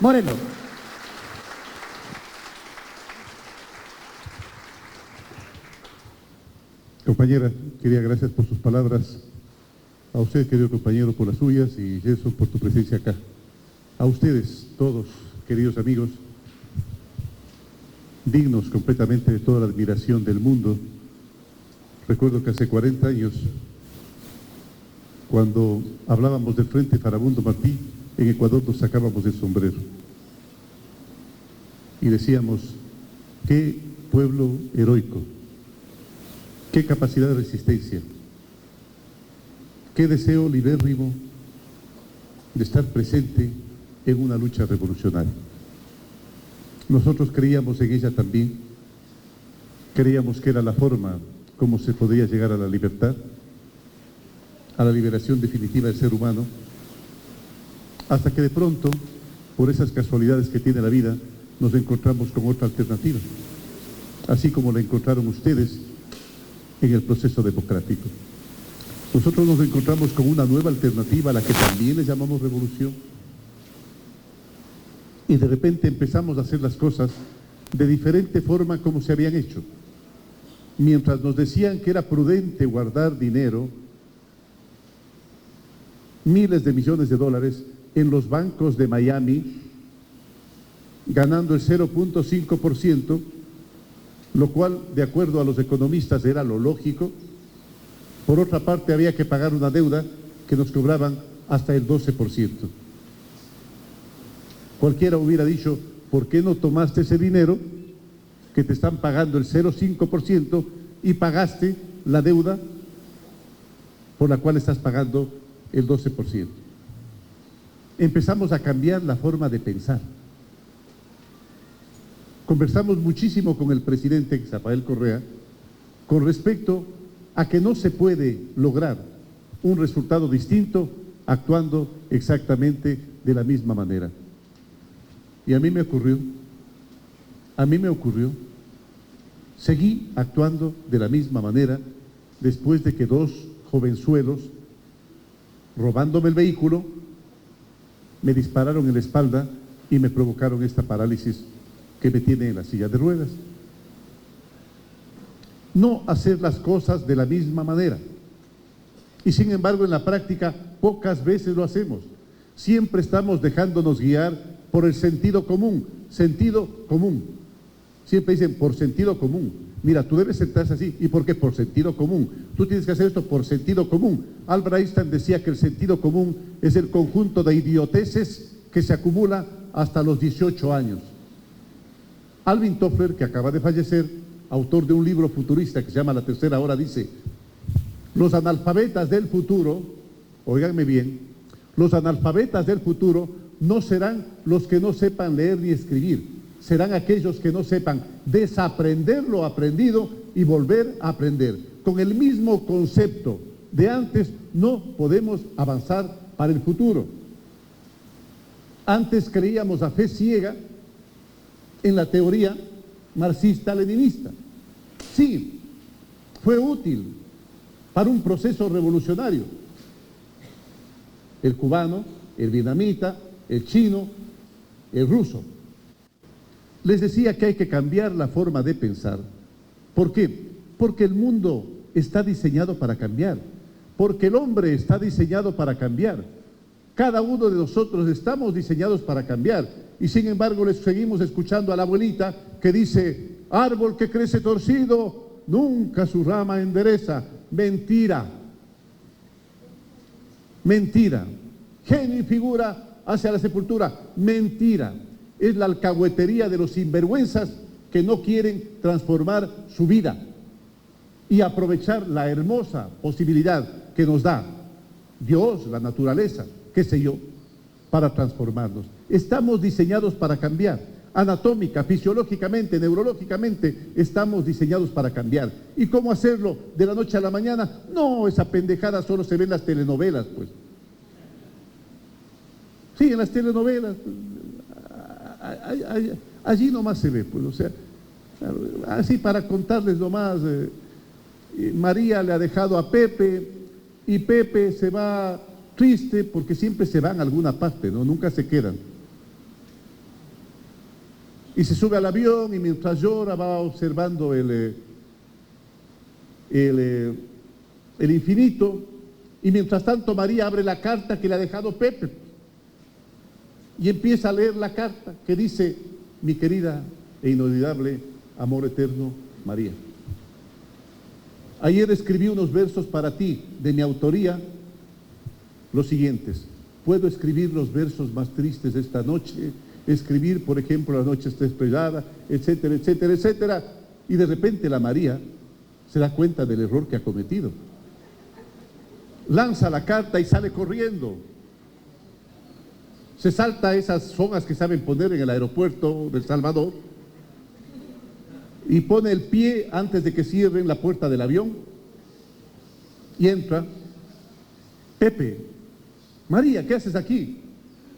Moreno. Compañera, quería gracias por sus palabras. A usted, querido compañero, por las suyas, y Gerson, por tu presencia acá. A ustedes, todos, queridos amigos, dignos completamente de toda la admiración del mundo. Recuerdo que hace 40 años, cuando hablábamos del Frente Farabundo Martí, en Ecuador nos sacábamos el sombrero. Y decíamos, qué pueblo heroico, qué capacidad de resistencia, qué deseo libérrimo de estar presente en una lucha revolucionaria. Nosotros creíamos en ella también, creíamos que era la forma como se podía llegar a la libertad, a la liberación definitiva del ser humano, hasta que de pronto, por esas casualidades que tiene la vida, nos encontramos con otra alternativa, así como la encontraron ustedes en el proceso democrático. Nosotros nos encontramos con una nueva alternativa a la que también le llamamos revolución, y de repente empezamos a hacer las cosas de diferente forma como se habían hecho. Mientras nos decían que era prudente guardar dinero, miles de millones de dólares en los bancos de Miami, ganando el 0.5%, lo cual, de acuerdo a los economistas, era lo lógico. Por otra parte, había que pagar una deuda que nos cobraban hasta el 12%. Cualquiera hubiera dicho, ¿por qué no tomaste ese dinero que te están pagando el 0.5% y pagaste la deuda por la cual estás pagando el 12%? Empezamos a cambiar la forma de pensar. Conversamos muchísimo con el presidente Rafael Correa con respecto a que no se puede lograr un resultado distinto actuando exactamente de la misma manera. Y a mí me ocurrió, seguí actuando de la misma manera después de que dos jovenzuelos, robándome el vehículo, me dispararon en la espalda y me provocaron esta parálisis que me tiene en la silla de ruedas. No hacer las cosas de la misma manera. Y sin embargo, en la práctica, pocas veces lo hacemos. Siempre estamos dejándonos guiar por el sentido común. Sentido común. Siempre dicen, por sentido común. Mira, tú debes sentarse así. ¿Y por qué? Por sentido común. Tú tienes que hacer esto por sentido común. Albert Einstein decía que el sentido común es el conjunto de idioteces que se acumula hasta los 18 años. Alvin Toffler, que acaba de fallecer, autor de un libro futurista que se llama La Tercera Hora, dice, los analfabetas del futuro, óiganme bien, los analfabetas del futuro no serán los que no sepan leer ni escribir, serán aquellos que no sepan desaprender lo aprendido y volver a aprender. Con el mismo concepto de antes no podemos avanzar para el futuro. Antes creíamos a fe ciega en la teoría marxista-leninista. Sí, fue útil para un proceso revolucionario. El cubano, el vietnamita, el chino, el ruso. Les decía que hay que cambiar la forma de pensar. ¿Por qué? Porque el mundo está diseñado para cambiar. Porque el hombre está diseñado para cambiar. Cada uno de nosotros estamos diseñados para cambiar. Y sin embargo les seguimos escuchando a la abuelita que dice, árbol que crece torcido, nunca su rama endereza. Mentira. Mentira. Genio y figura hacia la sepultura. Mentira. Es la alcahuetería de los sinvergüenzas que no quieren transformar su vida y aprovechar la hermosa posibilidad que nos da Dios, la naturaleza, qué sé yo, para transformarnos. Estamos diseñados para cambiar. Anatómica, fisiológicamente, neurológicamente, estamos diseñados para cambiar. ¿Y cómo hacerlo de la noche a la mañana? No, esa pendejada solo se ve en las telenovelas, pues. Sí, en las telenovelas. Allí nomás se ve, pues, o sea, así para contarles nomás, María le ha dejado a Pepe y Pepe se va triste porque siempre se van a alguna parte, ¿no? Nunca se quedan. Y se sube al avión y mientras llora va observando el infinito. Y mientras tanto María abre la carta que le ha dejado Pepe y empieza a leer la carta que dice: mi querida e inolvidable amor eterno María, ayer escribí unos versos para ti de mi autoría, los siguientes. Puedo escribir los versos más tristes de esta noche, escribir por ejemplo la noche está estrellada, etcétera, etcétera, etcétera. Y de repente la María se da cuenta del error que ha cometido. Lanza la carta y sale corriendo. Se salta esas sogas que saben poner en el aeropuerto de El Salvador y pone el pie antes de que cierren la puerta del avión y entra. Pepe, María, ¿qué haces aquí?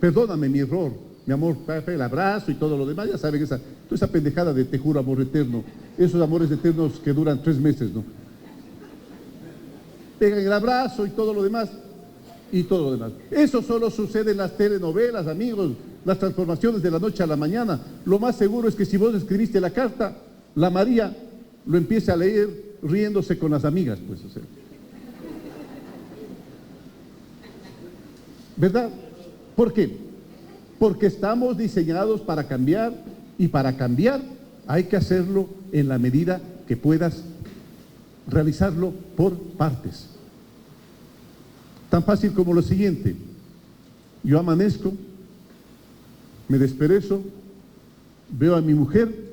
Perdóname mi error, mi amor, el abrazo y todo lo demás. Ya saben, toda esa pendejada de te juro amor eterno, esos amores eternos que duran 3 meses, ¿no? Pegan el abrazo y todo lo demás. Eso solo sucede en las telenovelas, amigos, las transformaciones de la noche a la mañana. Lo más seguro es que si vos escribiste la carta, la María lo empiece a leer riéndose con las amigas, pues, o sea. ¿Verdad? ¿Por qué? Porque estamos diseñados para cambiar, y para cambiar hay que hacerlo en la medida que puedas realizarlo por partes. Tan fácil como lo siguiente: yo amanezco, me desperezo, veo a mi mujer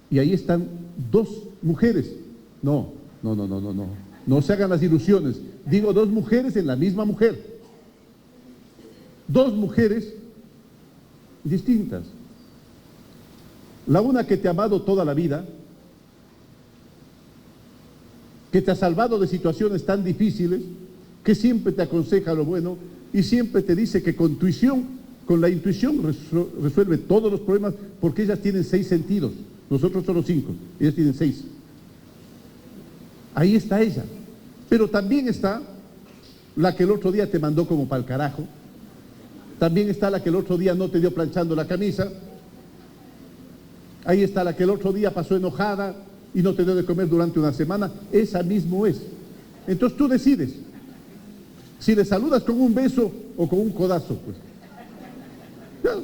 y ahí están 2 mujeres. No se hagan las ilusiones. Digo 2 mujeres en la misma mujer. 2 mujeres distintas. La una que te ha amado toda la vida, que te ha salvado de situaciones tan difíciles, que siempre te aconseja lo bueno y siempre te dice que con la intuición resuelve todos los problemas, porque ellas tienen 6 sentidos, nosotros solo 5, ellas tienen 6. Ahí está ella. Pero también está la que el otro día te mandó como pa'l carajo, también está la que el otro día no te dio planchando la camisa, ahí está la que el otro día pasó enojada y no te dio de comer durante una semana. Esa mismo es. Entonces tú decides si le saludas con un beso o con un codazo, pues. Ya,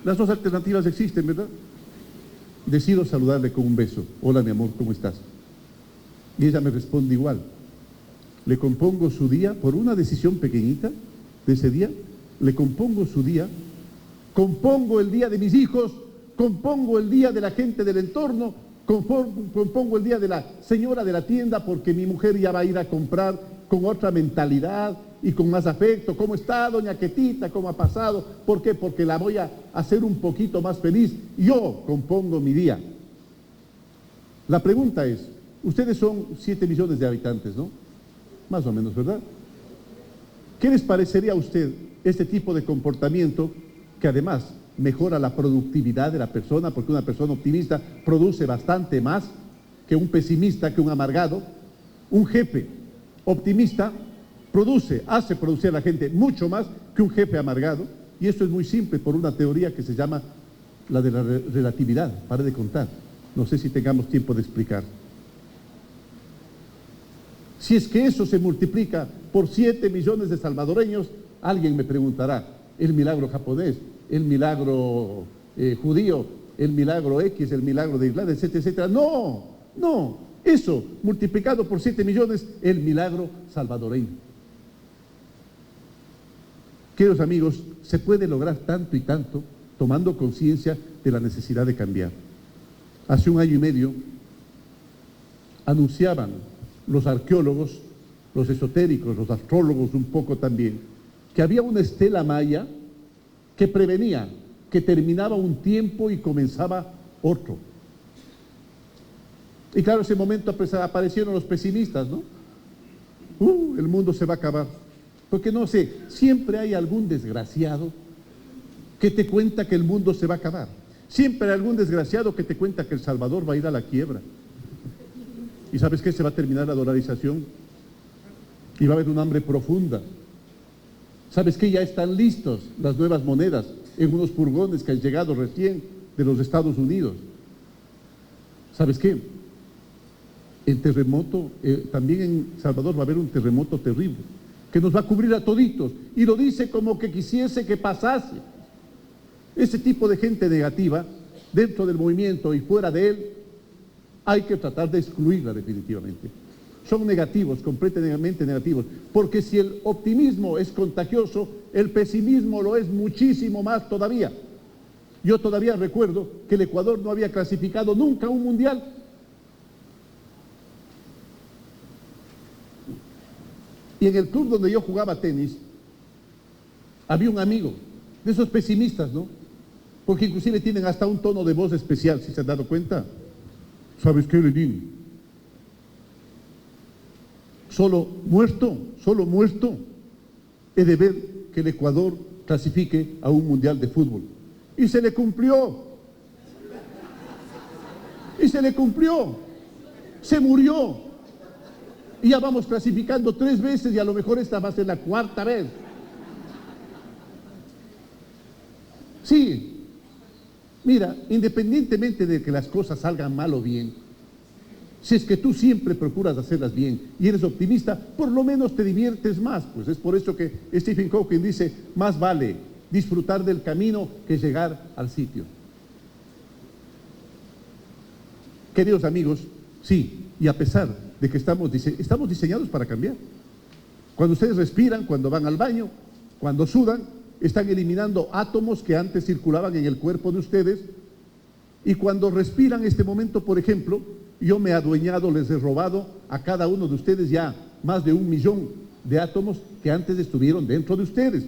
las 2 alternativas existen, ¿verdad? Decido saludarle con un beso. Hola, mi amor, ¿cómo estás? Y ella me responde igual. Le compongo su día por una decisión pequeñita de ese día. Le compongo su día, compongo el día de mis hijos, compongo el día de la gente del entorno, compongo el día de la señora de la tienda, porque mi mujer ya va a ir a comprar con otra mentalidad y con más afecto. ¿Cómo está doña Quetita? ¿Cómo ha pasado? ¿Por qué? Porque la voy a hacer un poquito más feliz. Yo compongo mi día. La pregunta es, ustedes son 7 millones de habitantes, ¿no? Más o menos, ¿verdad? ¿Qué les parecería a usted este tipo de comportamiento, que además mejora la productividad de la persona, porque una persona optimista produce bastante más que un pesimista, que un amargado? Un jefe optimista hace producir a la gente mucho más que un jefe amargado, y esto es muy simple por una teoría que se llama la de la relatividad. Pare de contar, no sé si tengamos tiempo de explicar. Si es que eso se multiplica por 7 millones de salvadoreños, alguien me preguntará, el milagro japonés, el milagro judío, el milagro X, el milagro de Irlanda, etcétera, etcétera. No, eso multiplicado por 7 millones, el milagro salvadoreño. Queridos amigos, se puede lograr tanto y tanto tomando conciencia de la necesidad de cambiar. Hace 1 año y medio anunciaban los arqueólogos, los esotéricos, los astrólogos un poco también, que había una estela maya que prevenía que terminaba un tiempo y comenzaba otro. Y claro, en ese momento aparecieron los pesimistas, ¿no? El mundo se va a acabar. Porque no sé, siempre hay algún desgraciado que te cuenta que el mundo se va a acabar. Siempre hay algún desgraciado que te cuenta que El Salvador va a ir a la quiebra. ¿Y sabes qué? Se va a terminar la dolarización y va a haber un hambre profunda. ¿Sabes qué? Ya están listos las nuevas monedas en unos furgones que han llegado recién de los Estados Unidos. ¿Sabes qué? El terremoto, también en Salvador va a haber un terremoto terrible, que nos va a cubrir a toditos, y lo dice como que quisiese que pasase. Ese tipo de gente negativa, dentro del movimiento y fuera de él, hay que tratar de excluirla definitivamente. Son negativos, completamente negativos, porque si el optimismo es contagioso, el pesimismo lo es muchísimo más todavía. Yo todavía recuerdo que el Ecuador no había clasificado nunca a un mundial. Y en el club donde yo jugaba tenis, había un amigo, de esos pesimistas, ¿no? Porque inclusive tienen hasta un tono de voz especial, si se han dado cuenta. ¿Sabes qué, Lenín? Solo muerto, he de ver que el Ecuador clasifique a un mundial de fútbol. Y se le cumplió. Se murió. Y ya vamos clasificando 3 veces y a lo mejor esta va a ser la 4ª vez. Sí. Mira, independientemente de que las cosas salgan mal o bien, si es que tú siempre procuras hacerlas bien y eres optimista, por lo menos te diviertes más. Pues es por eso que Stephen Hawking dice, más vale disfrutar del camino que llegar al sitio. Queridos amigos, sí, y a pesar de que estamos diseñados para cambiar. Cuando ustedes respiran, cuando van al baño, cuando sudan, están eliminando átomos que antes circulaban en el cuerpo de ustedes, y cuando respiran en este momento, por ejemplo, yo me he adueñado, les he robado a cada uno de ustedes ya más de 1 millón de átomos que antes estuvieron dentro de ustedes.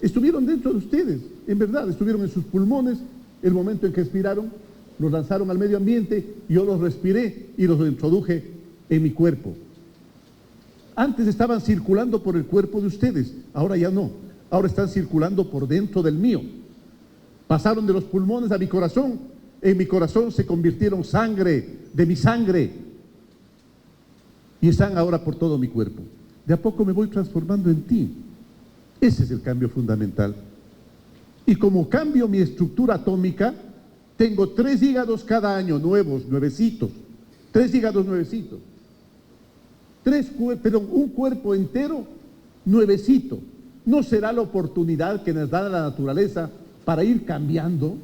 Estuvieron dentro de ustedes, en verdad, estuvieron en sus pulmones, el momento en que expiraron, los lanzaron al medio ambiente, yo los respiré y los introduje en mi cuerpo. Antes estaban circulando por el cuerpo de ustedes, ahora ya no, ahora están circulando por dentro del mío. Pasaron de los pulmones a mi corazón, en mi corazón se convirtieron sangre, de mi sangre, y están ahora por todo mi cuerpo. De a poco me voy transformando en ti. Ese es el cambio fundamental. Y como cambio mi estructura atómica, tengo 3 hígados cada año, nuevecitos. 3 hígados nuevecitos. Un cuerpo entero nuevecito. ¿No será la oportunidad que nos da la naturaleza para ir cambiando?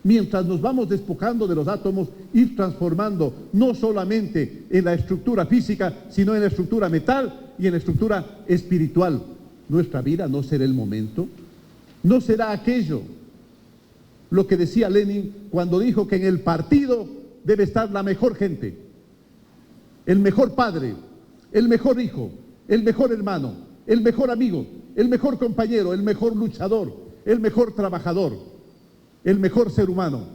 Mientras nos vamos despojando de los átomos, ir transformando no solamente en la estructura física, sino en la estructura mental y en la estructura espiritual. ¿Nuestra vida no será el momento? ¿No será aquello lo que decía Lenin cuando dijo que en el partido debe estar la mejor gente, el mejor padre, el mejor hijo, el mejor hermano, el mejor amigo, el mejor compañero, el mejor luchador, el mejor trabajador, el mejor ser humano,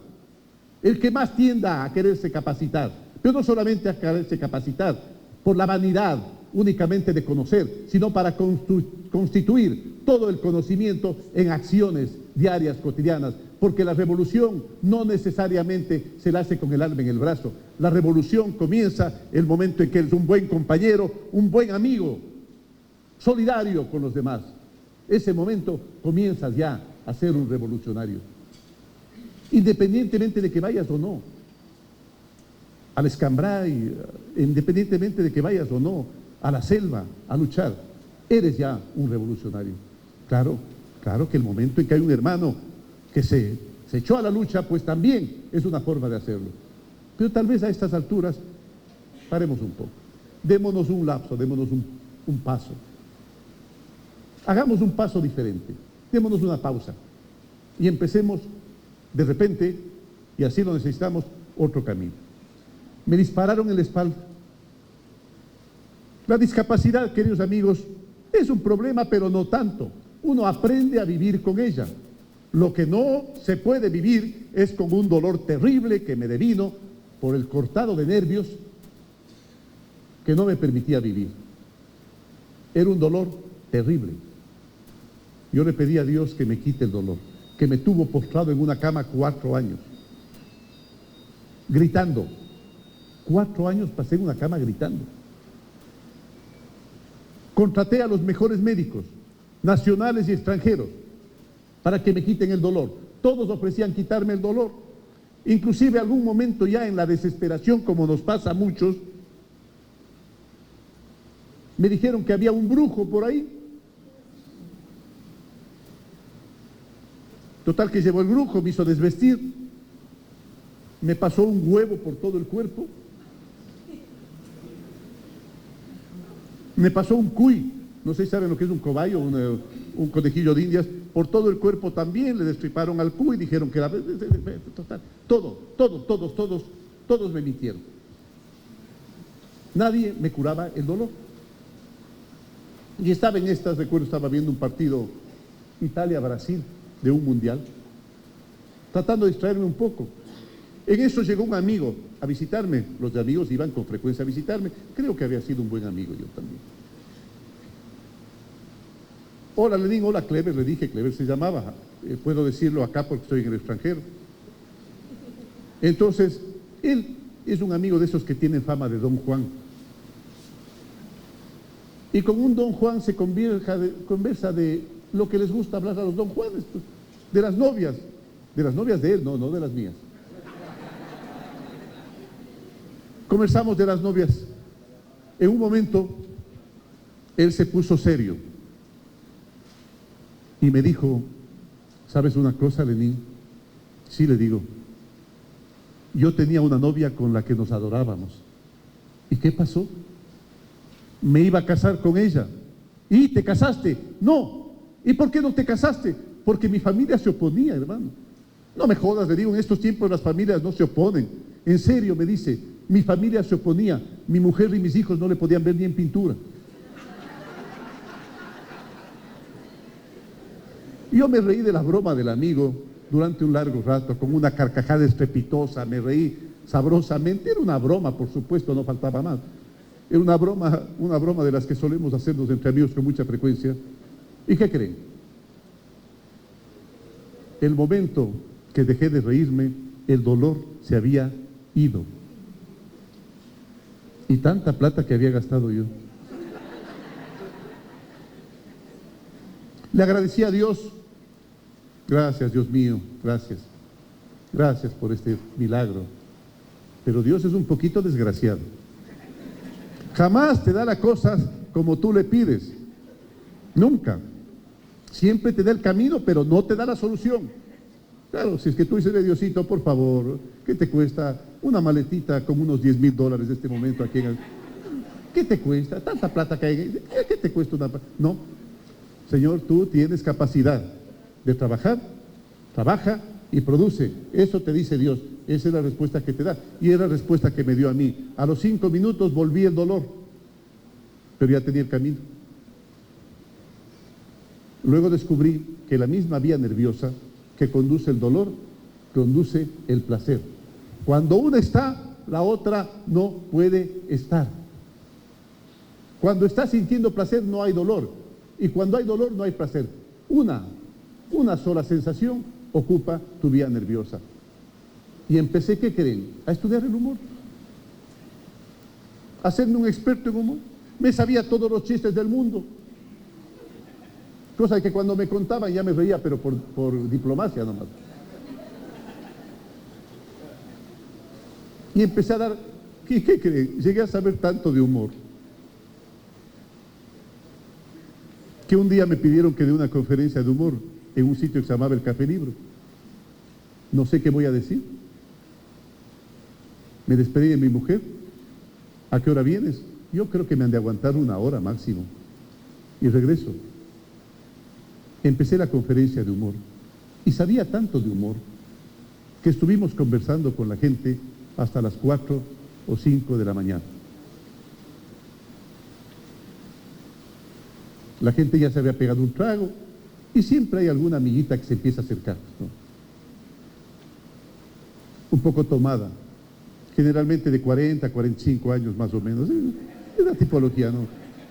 el que más tienda a quererse capacitar, pero no solamente a quererse capacitar por la vanidad únicamente de conocer, sino para constituir todo el conocimiento en acciones diarias, cotidianas, porque la revolución no necesariamente se la hace con el alma en el brazo. La revolución comienza el momento en que eres un buen compañero, un buen amigo, solidario con los demás. Ese momento comienzas ya a ser un revolucionario. Independientemente de que vayas o no al Escambray, independientemente de que vayas o no a la selva a luchar, eres ya un revolucionario. Claro que el momento en que hay un hermano que se echó a la lucha, pues también es una forma de hacerlo. Pero tal vez a estas alturas paremos un poco, démonos un lapso, démonos un paso. Hagamos un paso diferente, démonos una pausa y empecemos de repente, y así lo necesitamos, otro camino. Me dispararon en la espalda. La discapacidad, queridos amigos, es un problema, pero no tanto. Uno aprende a vivir con ella. Lo que no se puede vivir es con un dolor terrible que me devino por el cortado de nervios que no me permitía vivir. Era un dolor terrible. Yo le pedí a Dios que me quite el dolor, que me tuvo postrado en una cama 4 años, gritando. 4 años pasé en una cama gritando. Contraté a los mejores médicos, nacionales y extranjeros, para que me quiten el dolor. todos ofrecían quitarme el dolor. Inclusive algún momento ya en la desesperación, como nos pasa a muchos, me dijeron que había un brujo por ahí. Total que llevó el brujo, me hizo desvestir, me pasó un huevo por todo el cuerpo, me pasó un cuy, no sé si saben lo que es un cobayo, un conejillo de indias, por todo el cuerpo también, le destriparon al cuy, dijeron que era total, todos me mintieron. Nadie me curaba el dolor. Y estaba en estas, recuerdo, estaba viendo un partido Italia-Brasil de un mundial, tratando de distraerme un poco. En eso llegó un amigo a visitarme, los amigos iban con frecuencia a visitarme, creo que había sido un buen amigo yo también. Hola Lenín, hola Clever, le dije, Clever se llamaba, puedo decirlo acá porque estoy en el extranjero. Entonces, él es un amigo de esos que tienen fama de Don Juan. Y con un Don Juan se conversa de lo que les gusta hablar a los Don Juanes, pues, de las novias de él, no de las mías. Conversamos de las novias. En un momento, él se puso serio y me dijo, ¿sabes una cosa, Lenín? Sí, le digo, yo tenía una novia con la que nos adorábamos. ¿Y qué pasó? Me iba a casar con ella. ¿Y te casaste? No. ¿Y por qué no te casaste? Porque mi familia se oponía, hermano. No me jodas, le digo, en estos tiempos las familias no se oponen. En serio, me dice, mi familia se oponía, mi mujer y mis hijos no le podían ver ni en pintura. Y yo me reí de la broma del amigo durante un largo rato, con una carcajada estrepitosa, me reí sabrosamente. Era una broma, por supuesto, no faltaba más. Era una broma de las que solemos hacernos entre amigos con mucha frecuencia. ¿Y qué creen? El momento que dejé de reírme, el dolor se había ido. Y tanta plata que había gastado yo. Le agradecí a Dios. Gracias, Dios mío, gracias. Gracias por este milagro. Pero Dios es un poquito desgraciado. Jamás te da las cosas como tú le pides. Nunca. Siempre te da el camino, pero no te da la solución. Claro, si es que tú dices, Diosito, por favor, ¿qué te cuesta una maletita con unos $10,000 de este momento aquí en el... ¿Qué te cuesta? Tanta plata que hay. ¿Qué te cuesta una... No. Señor, tú tienes capacidad de trabajar, trabaja y produce. Eso te dice Dios. Esa es la respuesta que te da. Y es la respuesta que me dio a mí. A los 5 minutos volví el dolor, pero ya tenía el camino. Luego descubrí que la misma vía nerviosa que conduce el dolor, conduce el placer. Cuando una está, la otra no puede estar. Cuando estás sintiendo placer no hay dolor. Y cuando hay dolor no hay placer. Una sola sensación ocupa tu vía nerviosa. Y empecé, ¿qué creen? A estudiar el humor. A hacerme un experto en humor. Me sabía todos los chistes del mundo. Cosa que cuando me contaban ya me reía, pero por diplomacia nomás. Y empecé a dar, ¿qué creen? Llegué a saber tanto de humor, que un día me pidieron que dé una conferencia de humor en un sitio que se llamaba el Café Libro. No sé qué voy a decir. Me despedí de mi mujer. ¿A qué hora vienes? Yo creo que me han de aguantar 1 hora máximo. Y regreso. Empecé la conferencia de humor. Y sabía tanto de humor que estuvimos conversando con la gente hasta las 4 o 5 de la mañana. La gente ya se había pegado un trago y siempre hay alguna amiguita que se empieza a acercar, ¿no? Un poco tomada, generalmente de 40 a 45 años más o menos. Es la tipología, ¿no?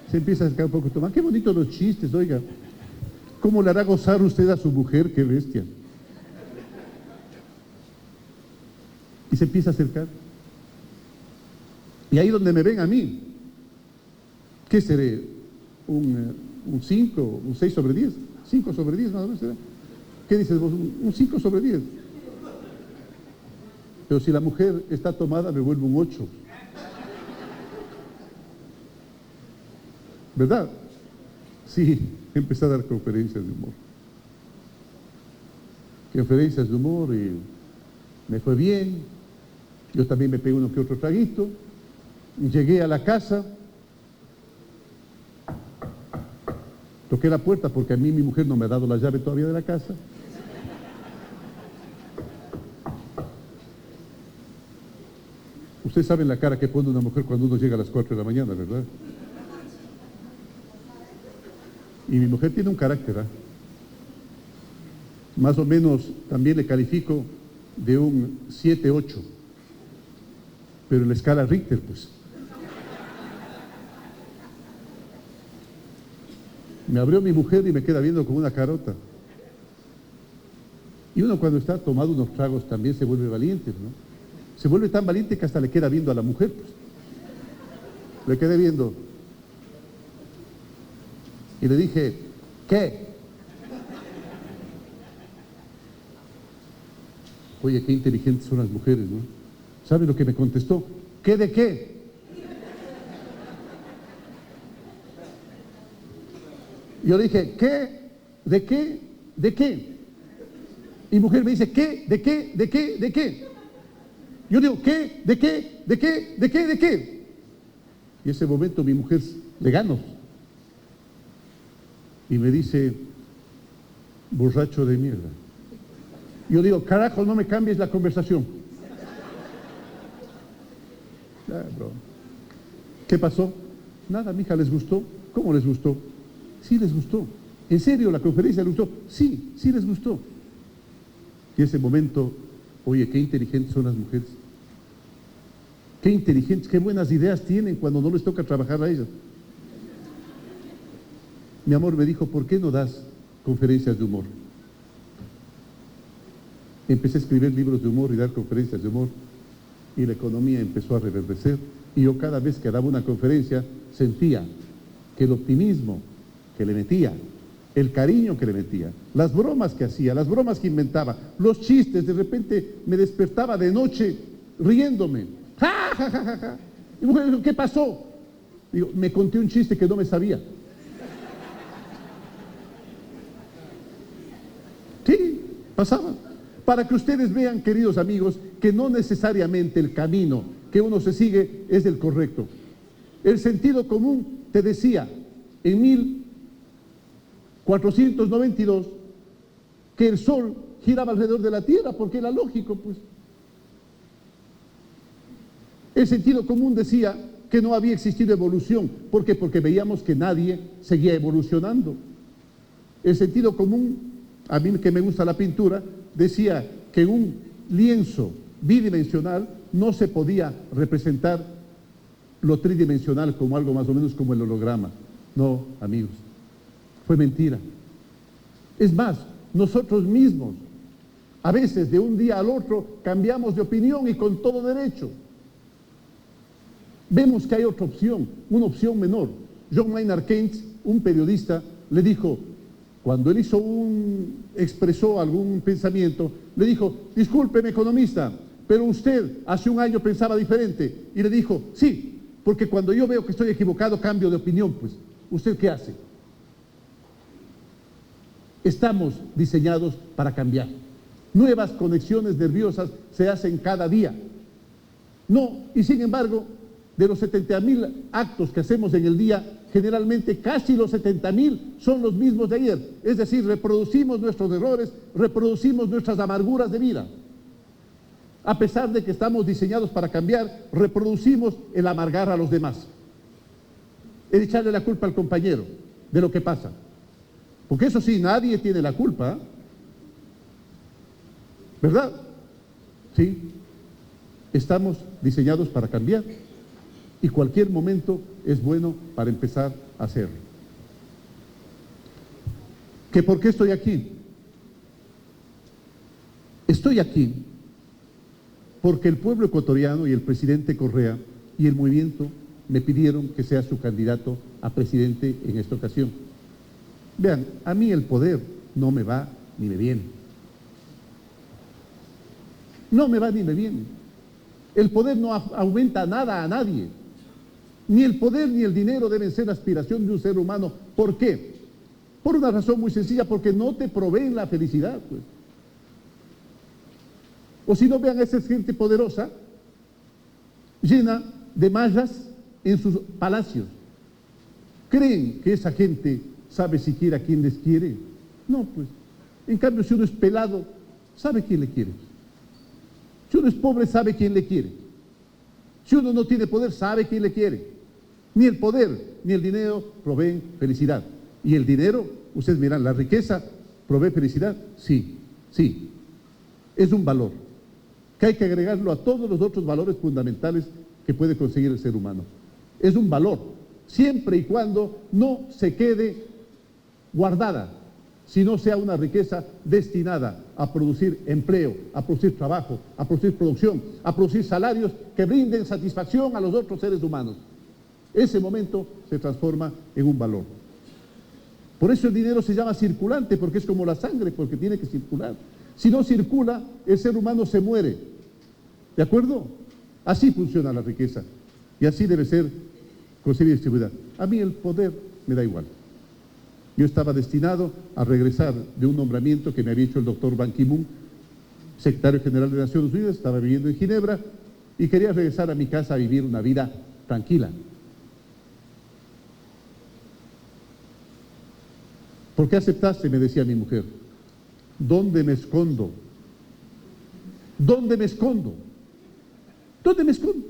Se empieza a acercar un poco tomada. Qué bonitos los chistes, oiga. ¿Cómo le hará gozar usted a su mujer? ¡Qué bestia! Y se empieza a acercar. Y ahí donde me ven a mí, ¿qué seré? Un 5, un 6 sobre 10, 5 sobre 10 más o menos será. ¿Qué dices vos? Un 5 sobre 10. Pero si la mujer está tomada, me vuelve un 8. ¿Verdad? Sí, empecé a dar conferencias de humor. Conferencias de humor y me fue bien. Yo también me pegué uno que otro traguito. Llegué a la casa. Toqué la puerta porque a mí mi mujer no me ha dado la llave todavía de la casa. Ustedes saben la cara que pone una mujer cuando uno llega a las 4 de la mañana, ¿verdad? Y mi mujer tiene un carácter, ¿eh? Más o menos también le califico de un 7-8. Pero en la escala Richter, pues. Me abrió mi mujer y me queda viendo como una carota. Y uno cuando está tomado unos tragos también se vuelve valiente, ¿no? Se vuelve tan valiente que hasta le queda viendo a la mujer, pues. Le quedé viendo. Y le dije, ¿qué? Oye, qué inteligentes son las mujeres, ¿no? ¿Sabe lo que me contestó? ¿Qué de qué? Yo le dije, ¿qué? ¿De qué? ¿De qué? Y mujer me dice, ¿qué? ¿De qué? ¿De qué? ¿De qué? Yo digo, ¿qué? ¿De qué? ¿De qué? ¿De qué? ¿De qué? Y ese momento mi mujer le gano. Y me dice, borracho de mierda. Yo digo, carajo, no me cambies la conversación. Ah, bro. ¿Qué pasó? Nada, mija, ¿les gustó? ¿Cómo les gustó? Sí, les gustó. ¿En serio la conferencia les gustó? Sí, sí les gustó. Y ese momento, oye, qué inteligentes son las mujeres. Qué inteligentes, qué buenas ideas tienen cuando no les toca trabajar a ellas. Mi amor me dijo, ¿por qué no das conferencias de humor? Empecé a escribir libros de humor y dar conferencias de humor y la economía empezó a reverdecer y yo cada vez que daba una conferencia sentía que el optimismo que le metía, el cariño que le metía, las bromas que hacía, las bromas que inventaba, los chistes, de repente me despertaba de noche riéndome. ¡Ja, ja, ja, ja, ja! Y mujer dijo, ¿qué pasó? Digo, me conté un chiste que no me sabía. Sí, pasaba. Para que ustedes vean, queridos amigos, que no necesariamente el camino que uno se sigue es el correcto. El sentido común te decía en 1492 que el Sol giraba alrededor de la Tierra, porque era lógico, pues. El sentido común decía que no había existido evolución. ¿Por qué? Porque veíamos que nadie seguía evolucionando. El sentido común, a mí que me gusta la pintura, decía que en un lienzo bidimensional no se podía representar lo tridimensional como algo más o menos como el holograma. No, amigos, fue mentira. Es más, nosotros mismos, a veces de un día al otro, cambiamos de opinión y con todo derecho. Vemos que hay otra opción, una opción menor. John Maynard Keynes, un periodista, le dijo, cuando él expresó algún pensamiento, le dijo, discúlpeme economista, pero usted hace un año pensaba diferente. Y le dijo, sí, porque cuando yo veo que estoy equivocado, cambio de opinión, pues. ¿Usted qué hace? Estamos diseñados para cambiar. Nuevas conexiones nerviosas se hacen cada día. No, y sin embargo, de los 70.000 actos que hacemos en el día, generalmente casi los 70.000 son los mismos de ayer. Es decir, reproducimos nuestros errores, reproducimos nuestras amarguras de vida. A pesar de que estamos diseñados para cambiar, reproducimos el amargar a los demás. El echarle la culpa al compañero de lo que pasa. Porque eso sí, nadie tiene la culpa. ¿Verdad? Sí. Estamos diseñados para cambiar. Y cualquier momento es bueno para empezar a hacerlo. ¿Que por qué estoy aquí? Estoy aquí porque el pueblo ecuatoriano y el presidente Correa y el movimiento me pidieron que sea su candidato a presidente en esta ocasión. Vean, a mí el poder no me va ni me viene. No me va ni me viene. El poder no aumenta nada a nadie. Ni el poder ni el dinero deben ser la aspiración de un ser humano. ¿Por qué? Por una razón muy sencilla, porque no te proveen la felicidad, pues. O si no, vean a esa gente poderosa, llena de mallas en sus palacios. ¿Creen que esa gente sabe siquiera a quién les quiere? No, pues. En cambio, si uno es pelado, sabe quién le quiere. Si uno es pobre, sabe quién le quiere. Si uno no tiene poder, sabe quién le quiere. Ni el poder ni el dinero proveen felicidad. Y el dinero, ustedes miran, la riqueza provee felicidad. Sí, sí. Es un valor que hay que agregarlo a todos los otros valores fundamentales que puede conseguir el ser humano. Es un valor, siempre y cuando no se quede guardada, sino sea una riqueza destinada a producir empleo, a producir trabajo, a producir producción, a producir salarios que brinden satisfacción a los otros seres humanos. Ese momento se transforma en un valor. Por eso el dinero se llama circulante, porque es como la sangre, porque tiene que circular. Si no circula, el ser humano se muere. ¿De acuerdo? Así funciona la riqueza. Y así debe ser concebida y distribuida. A mí el poder me da igual. Yo estaba destinado a regresar de un nombramiento que me había hecho el doctor Ban Ki-moon, secretario general de Naciones Unidas, estaba viviendo en Ginebra y quería regresar a mi casa a vivir una vida tranquila. ¿Por qué aceptaste?, me decía mi mujer. ¿Dónde me escondo? ¿Dónde me escondo? ¿Dónde me escondo?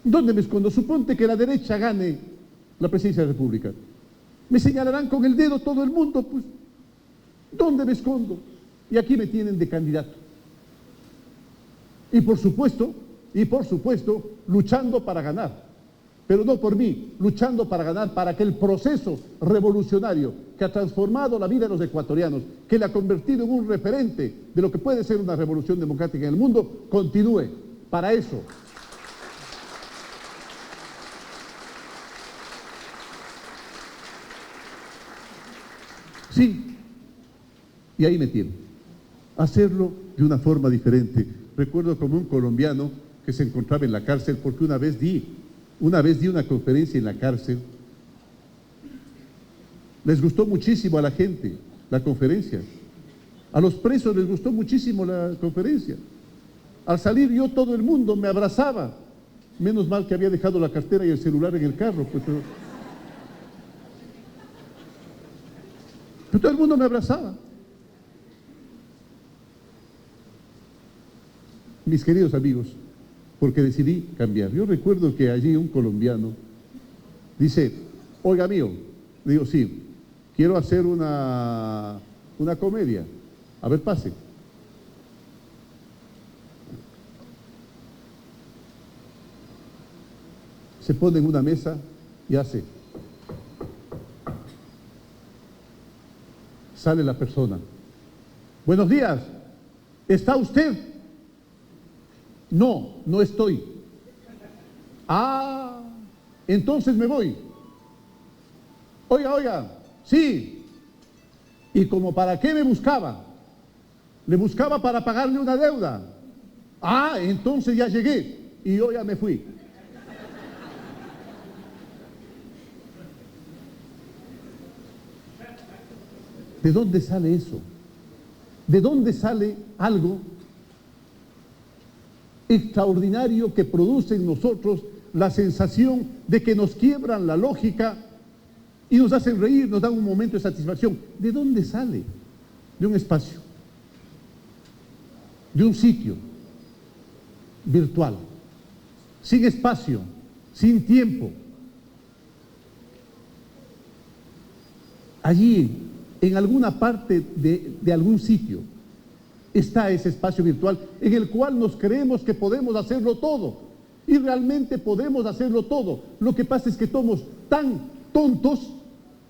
¿Dónde me escondo? Suponte que la derecha gane la presidencia de la República. Me señalarán con el dedo todo el mundo, pues. ¿Dónde me escondo? Y aquí me tienen de candidato. Y por supuesto, luchando para ganar. Pero no por mí, luchando para ganar, para que el proceso revolucionario que ha transformado la vida de los ecuatorianos, que le ha convertido en un referente de lo que puede ser una revolución democrática en el mundo, continúe. Para eso. Sí, y ahí me tiene. Hacerlo de una forma diferente. Recuerdo como un colombiano que se encontraba en la cárcel porque una vez di una conferencia en la cárcel. Les gustó muchísimo a la gente la conferencia. A los presos les gustó muchísimo la conferencia. Al salir yo, todo el mundo me abrazaba. Menos mal que había dejado la cartera y el celular en el carro. Pues, pero todo el mundo me abrazaba. Mis queridos amigos, porque decidí cambiar. Yo recuerdo que allí un colombiano dice, oiga mío, le digo, sí, quiero hacer una comedia. A ver, pase. Se pone en una mesa y hace. Sale la persona. Buenos días, ¿está usted? No, no estoy. Ah, entonces me voy. Oiga, sí. ¿Y como para qué me buscaba? Le buscaba para pagarle una deuda. Ah, entonces ya llegué y yo ya me fui. ¿De dónde sale eso? ¿De dónde sale algo extraordinario que produce en nosotros la sensación de que nos quiebran la lógica y nos hacen reír, nos dan un momento de satisfacción? ¿De dónde sale? De un espacio, de un sitio virtual, sin espacio, sin tiempo. Allí, en alguna parte de algún sitio, está ese espacio virtual en el cual nos creemos que podemos hacerlo todo. Y realmente podemos hacerlo todo. Lo que pasa es que somos tan tontos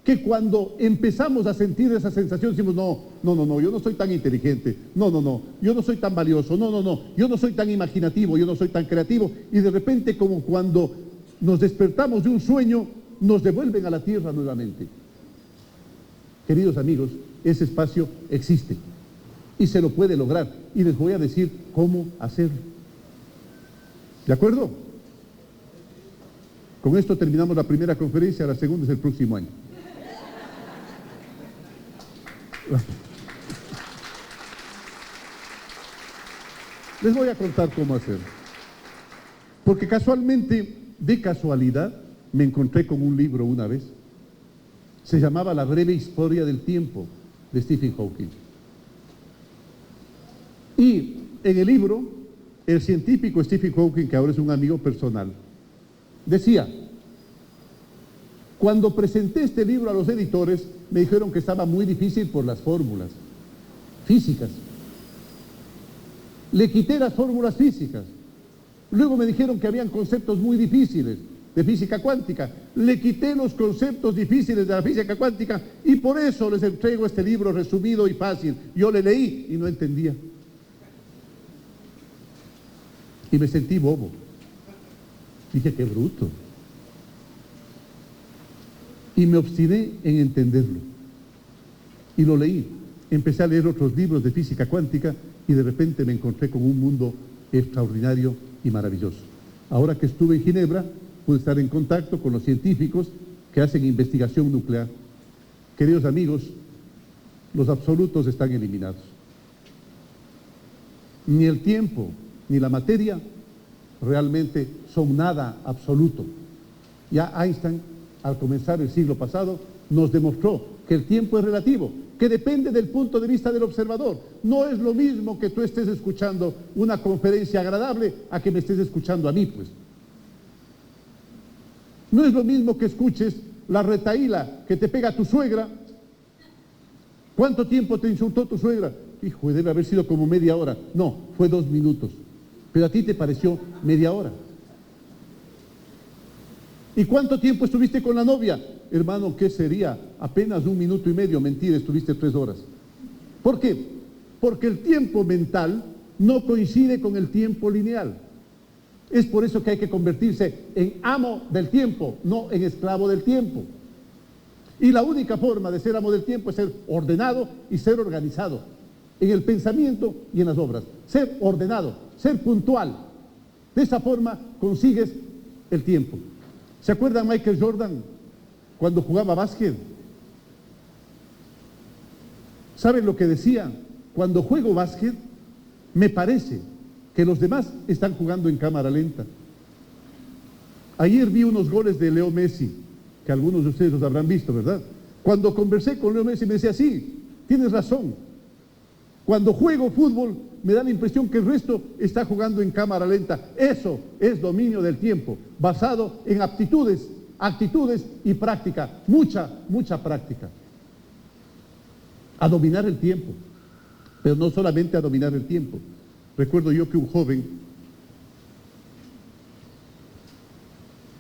que cuando empezamos a sentir esa sensación decimos, no, yo no soy tan inteligente, no, yo no soy tan valioso, no, yo no soy tan imaginativo, yo no soy tan creativo. Y de repente, como cuando nos despertamos de un sueño, nos devuelven a la tierra nuevamente. Queridos amigos, ese espacio existe. y se lo puede lograr. Y les voy a decir cómo hacerlo. ¿De acuerdo? Con esto terminamos la primera conferencia, la segunda es el próximo año. Les voy a contar cómo hacerlo. Porque casualmente, de casualidad, me encontré con un libro una vez. Se llamaba La breve historia del tiempo, de Stephen Hawking. Y en el libro, el científico Stephen Hawking, que ahora es un amigo personal, decía, cuando presenté este libro a los editores, me dijeron que estaba muy difícil por las fórmulas físicas. Le quité las fórmulas físicas. Luego me dijeron que habían conceptos muy difíciles de física cuántica. Le quité los conceptos difíciles de la física cuántica y por eso les entrego este libro resumido y fácil. Yo le leí y no entendía. Y me sentí bobo. Dije, qué bruto. Y me obstiné en entenderlo. Y lo leí. Empecé a leer otros libros de física cuántica y de repente me encontré con un mundo extraordinario y maravilloso. Ahora que estuve en Ginebra, pude estar en contacto con los científicos que hacen investigación nuclear. Queridos amigos, los absolutos están eliminados. Ni el tiempo ni la materia realmente son nada absoluto. Ya Einstein, al comenzar el siglo pasado, nos demostró que el tiempo es relativo, que depende del punto de vista del observador. No es lo mismo que tú estés escuchando una conferencia agradable a que me estés escuchando a mí, pues. No es lo mismo que escuches la retahíla que te pega tu suegra. ¿Cuánto tiempo te insultó tu suegra? Hijo, debe haber sido como media hora. No, fue 2 minutos. Pero a ti te pareció media hora. ¿Y cuánto tiempo estuviste con la novia? Hermano, ¿qué sería? Apenas 1 minuto y medio. Mentira, estuviste 3 horas. ¿Por qué? Porque el tiempo mental no coincide con el tiempo lineal. Es por eso que hay que convertirse en amo del tiempo, no en esclavo del tiempo. Y la única forma de ser amo del tiempo es ser ordenado y ser organizado en el pensamiento y en las obras. Ser ordenado, ser puntual. De esa forma consigues el tiempo. ¿Se acuerdan Michael Jordan cuando jugaba básquet? ¿Saben lo que decía? Cuando juego básquet, me parece que los demás están jugando en cámara lenta. Ayer vi unos goles de Leo Messi, que algunos de ustedes los habrán visto, ¿verdad? Cuando conversé con Leo Messi me decía, sí, tienes razón. Cuando juego fútbol me da la impresión que el resto está jugando en cámara lenta. Eso es dominio del tiempo, basado en aptitudes, actitudes y práctica. Mucha práctica. A dominar el tiempo, pero no solamente a dominar el tiempo. Recuerdo yo que un joven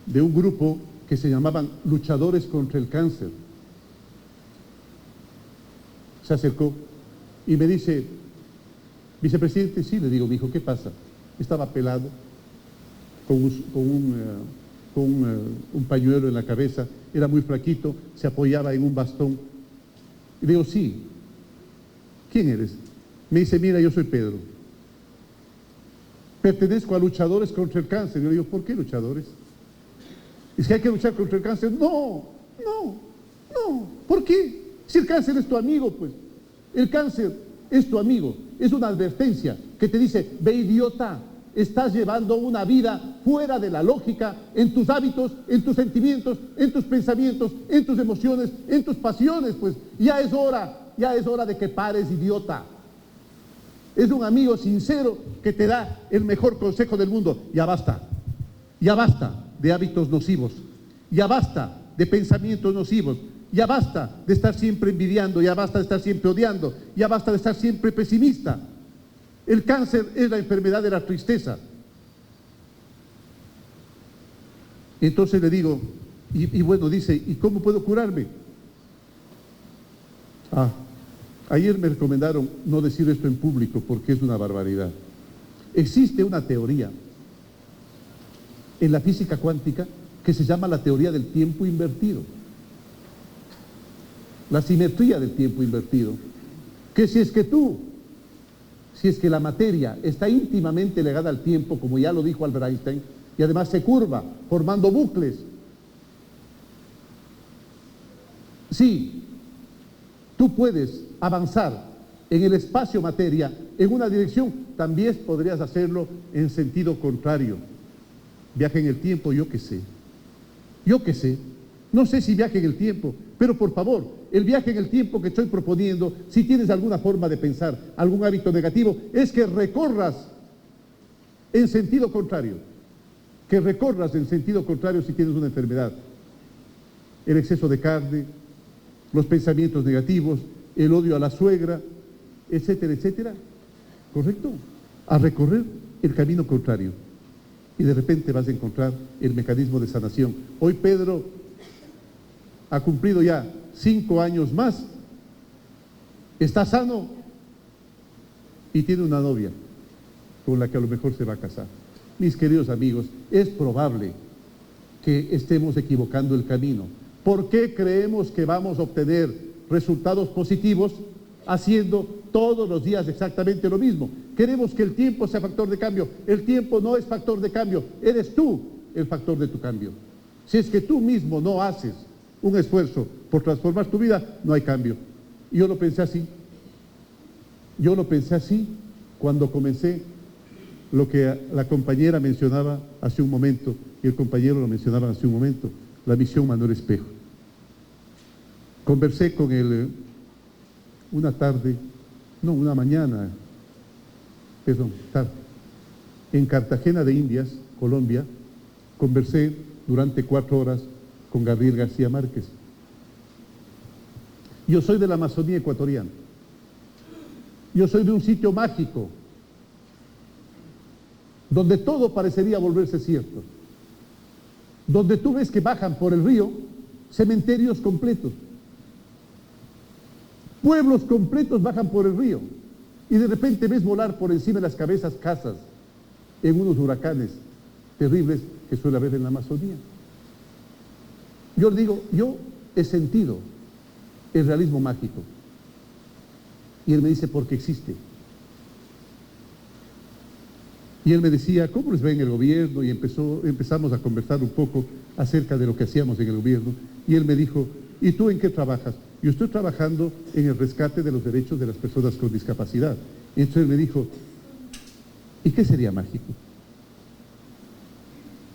de un grupo que se llamaban Luchadores contra el Cáncer se acercó y me dice, vicepresidente, sí, le digo, mi hijo, ¿qué pasa? Estaba pelado, con un pañuelo en la cabeza, era muy flaquito, se apoyaba en un bastón. Y le digo, sí, ¿quién eres? Me dice, mira, yo soy Pedro. Pertenezco a Luchadores contra el Cáncer. Yo le digo, ¿por qué luchadores? ¿Es que hay que luchar contra el cáncer? No. ¿Por qué? Si el cáncer es tu amigo, pues. El cáncer es tu amigo. Es una advertencia que te dice, ve idiota, estás llevando una vida fuera de la lógica en tus hábitos, en tus sentimientos, en tus pensamientos, en tus emociones, en tus pasiones, pues. Ya es hora de que pares, idiota. Es un amigo sincero que te da el mejor consejo del mundo. Ya basta de hábitos nocivos, ya basta de pensamientos nocivos, ya basta de estar siempre envidiando, ya basta de estar siempre odiando, ya basta de estar siempre pesimista. El cáncer es la enfermedad de la tristeza. Entonces le digo, y bueno, dice, ¿y cómo puedo curarme? Ayer me recomendaron no decir esto en público porque es una barbaridad. Existe una teoría en la física cuántica que se llama la teoría del tiempo invertido. La simetría del tiempo invertido. Que si es que tú si es que la materia está íntimamente ligada al tiempo, como ya lo dijo Albert Einstein, y además se curva, formando bucles. Sí, tú puedes avanzar en el espacio-materia en una dirección, también podrías hacerlo en sentido contrario. Viaje en el tiempo, yo qué sé. Yo qué sé. No sé si viaje en el tiempo, pero por favor, el viaje en el tiempo que estoy proponiendo, si tienes alguna forma de pensar, algún hábito negativo, es que recorras en sentido contrario. Que recorras en sentido contrario si tienes una enfermedad. El exceso de carne, los pensamientos negativos, el odio a la suegra, etcétera, etcétera. ¿Correcto? A recorrer el camino contrario. Y de repente vas a encontrar el mecanismo de sanación. Hoy Pedro ha cumplido ya 5 años más, está sano y tiene una novia con la que a lo mejor se va a casar. Mis queridos amigos, es probable que estemos equivocando el camino. ¿Por qué creemos que vamos a obtener resultados positivos haciendo todos los días exactamente lo mismo? Queremos que el tiempo sea factor de cambio. El tiempo no es factor de cambio, eres tú el factor de tu cambio. Si es que tú mismo no haces un esfuerzo por transformar tu vida, no hay cambio. Y yo lo pensé así. Yo lo pensé así cuando comencé lo que la compañera mencionaba hace un momento y el compañero lo mencionaba hace un momento, la misión Manuel Espejo. Conversé con él una mañana, tarde, en Cartagena de Indias, Colombia. Conversé durante 4 horas con Gabriel García Márquez. Yo soy de la Amazonía ecuatoriana. Yo soy de un sitio mágico, donde todo parecería volverse cierto. Donde tú ves que bajan por el río cementerios completos. Pueblos completos bajan por el río. Y de repente ves volar por encima de las cabezas casas en unos huracanes terribles que suele haber en la Amazonía. Yo digo, yo he sentido el realismo mágico. Y él me dice, porque existe. Y él me decía, ¿cómo les va en el gobierno? Y empezamos a conversar un poco acerca de lo que hacíamos en el gobierno. Y él me dijo, ¿y tú en qué trabajas? Yo estoy trabajando en el rescate de los derechos de las personas con discapacidad. Y entonces él me dijo, ¿y qué sería mágico?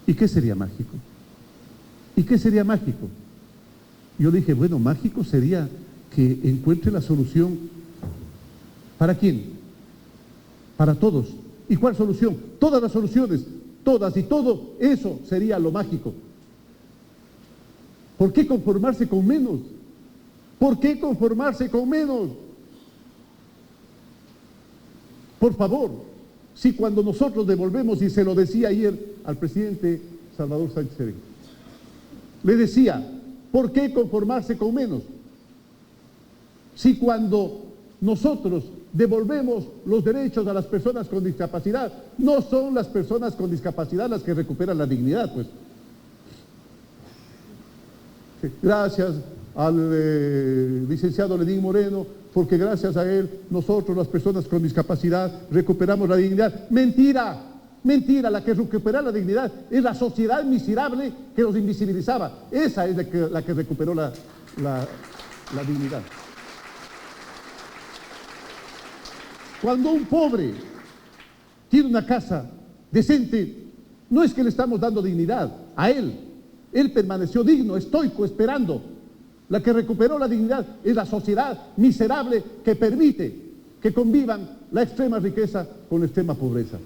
¿Y qué sería mágico? ¿Y qué sería mágico? Yo le dije, bueno, mágico sería que encuentre la solución. ¿Para quién? Para todos. ¿Y cuál solución? Todas las soluciones, todas y todo, eso sería lo mágico. ¿Por qué conformarse con menos? ¿Por qué conformarse con menos? Por favor, si cuando nosotros devolvemos, y se lo decía ayer al presidente Salvador Sánchez Serén, le decía, ¿por qué conformarse con menos? Si cuando nosotros devolvemos los derechos a las personas con discapacidad, no son las personas con discapacidad las que recuperan la dignidad, pues. Gracias al licenciado Lenín Moreno, porque gracias a él, nosotros, las personas con discapacidad, recuperamos la dignidad. Mentira, mentira, la que recupera la dignidad es la sociedad miserable que los invisibilizaba. Esa es la que recuperó la dignidad. Cuando un pobre tiene una casa decente, no es que le estamos dando dignidad a él. Él permaneció digno, estoico, esperando. La que recuperó la dignidad es la sociedad miserable que permite que convivan la extrema riqueza con la extrema pobreza.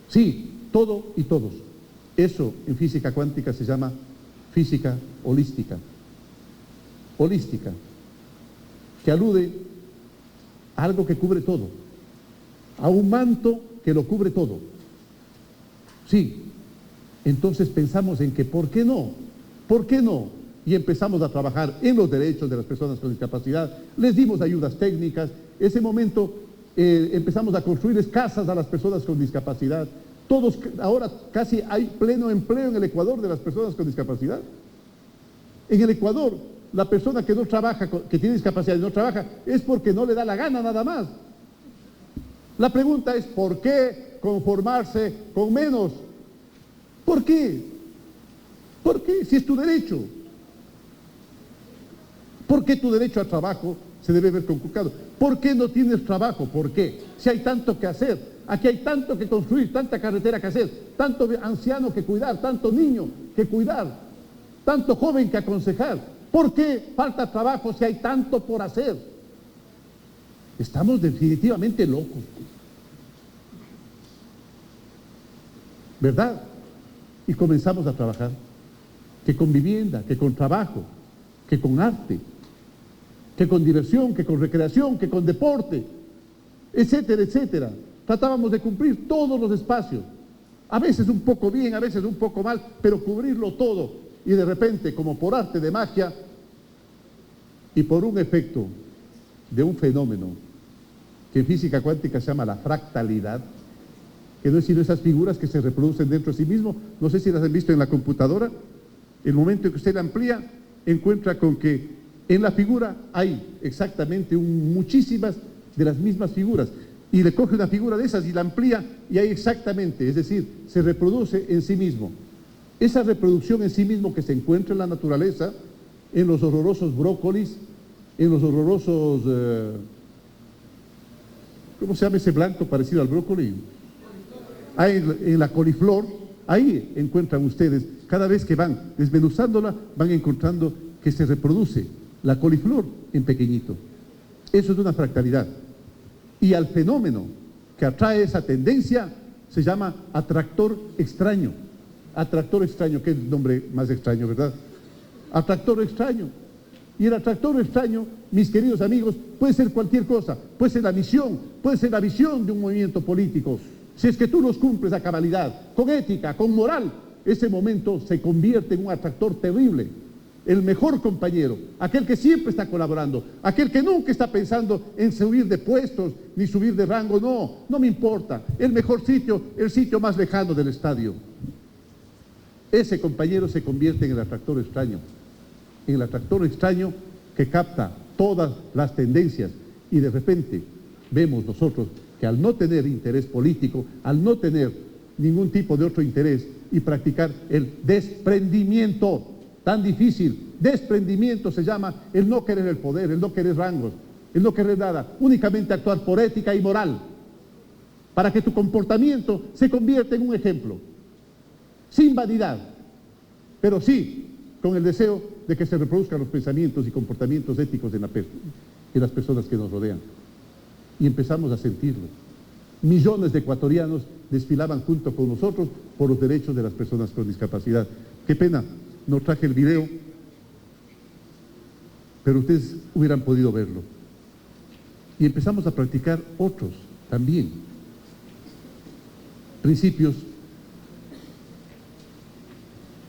Sí, todo y todos. Eso en física cuántica se llama física holística. Holística, que alude a algo que cubre todo, a un manto que lo cubre todo. Sí, entonces pensamos en que ¿por qué no? ¿Por qué no? Y empezamos a trabajar en los derechos de las personas con discapacidad, les dimos ayudas técnicas, ese momento empezamos a construirles casas a las personas con discapacidad. Todos, ahora casi hay pleno empleo en el Ecuador de las personas con discapacidad. En el Ecuador la persona que no trabaja, que tiene discapacidad y no trabaja, es porque no le da la gana nada más. La pregunta es, ¿por qué conformarse con menos? ¿Por qué? ¿Por qué? Si es tu derecho. ¿Por qué tu derecho al trabajo se debe ver conculcado? ¿Por qué no tienes trabajo? ¿Por qué? Si hay tanto que hacer, aquí hay tanto que construir, tanta carretera que hacer, tanto anciano que cuidar, tanto niño que cuidar, tanto joven que aconsejar. ¿Por qué falta trabajo si hay tanto por hacer? Estamos definitivamente locos. ¿Verdad? Y comenzamos a trabajar. Que con vivienda, que con trabajo, que con arte, que con diversión, que con recreación, que con deporte, etcétera, etcétera. Tratábamos de cumplir todos los espacios. A veces un poco bien, a veces un poco mal, pero cubrirlo todo. Y de repente, como por arte de magia y por un efecto de un fenómeno que en física cuántica se llama la fractalidad, que no es sino esas figuras que se reproducen dentro de sí mismo, no sé si las han visto en la computadora, el momento en que usted la amplía, encuentra con que en la figura hay exactamente muchísimas de las mismas figuras, y le coge una figura de esas y la amplía, y hay exactamente, es decir, se reproduce en sí mismo. Esa reproducción en sí mismo que se encuentra en la naturaleza, en los horrorosos brócolis, en los horrorosos, ¿cómo se llama ese blanco parecido al brócoli? En la coliflor, ahí encuentran ustedes, cada vez que van desmenuzándola, van encontrando que se reproduce la coliflor en pequeñito. Eso es una fractalidad. Y al fenómeno que atrae esa tendencia se llama atractor extraño. Atractor extraño, qué nombre más extraño, ¿verdad? Atractor extraño. Y el atractor extraño, mis queridos amigos, puede ser cualquier cosa, puede ser la misión, puede ser la visión de un movimiento político. Si es que tú los cumples a cabalidad, con ética, con moral, ese momento se convierte en un atractor terrible. El mejor compañero, aquel que siempre está colaborando, aquel que nunca está pensando en subir de puestos ni subir de rango, no me importa. El mejor sitio, el sitio más lejano del estadio. Ese compañero se convierte en el atractor extraño. En el atractor extraño que capta todas las tendencias, y de repente vemos nosotros que al no tener interés político, al no tener ningún tipo de otro interés y practicar el desprendimiento, tan difícil, desprendimiento se llama el no querer el poder, el no querer rangos, el no querer nada, únicamente actuar por ética y moral, para que tu comportamiento se convierta en un ejemplo, sin vanidad, pero sí con el deseo de que se reproduzcan los pensamientos y comportamientos éticos en las personas que nos rodean. Y empezamos a sentirlo. Millones de ecuatorianos desfilaban junto con nosotros por los derechos de las personas con discapacidad. Qué pena, no traje el video, pero ustedes hubieran podido verlo. Y empezamos a practicar otros también. Principios,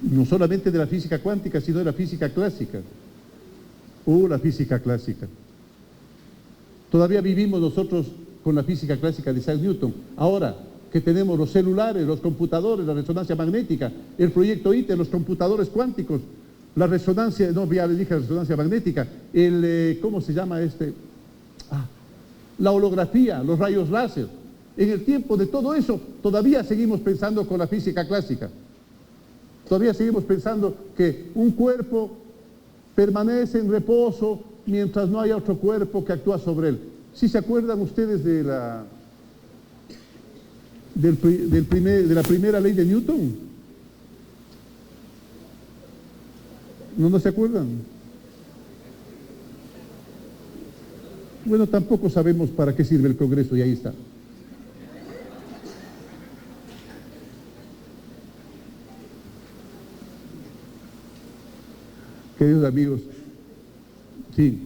no solamente de la física cuántica, sino de la física clásica. La física clásica. Todavía vivimos nosotros con la física clásica de Isaac Newton. Ahora que tenemos los celulares, los computadores, la resonancia magnética, el proyecto ITER, los computadores cuánticos, la resonancia, no, ya le dije la resonancia magnética, ¿cómo se llama este? La holografía, los rayos láser. En el tiempo de todo eso, todavía seguimos pensando con la física clásica. Todavía seguimos pensando que un cuerpo permanece en reposo mientras no haya otro cuerpo que actúa sobre él. ¿Sí se acuerdan ustedes de la primera ley de Newton? ¿No se acuerdan? Bueno, tampoco sabemos para qué sirve el Congreso y ahí está. Queridos amigos, sí,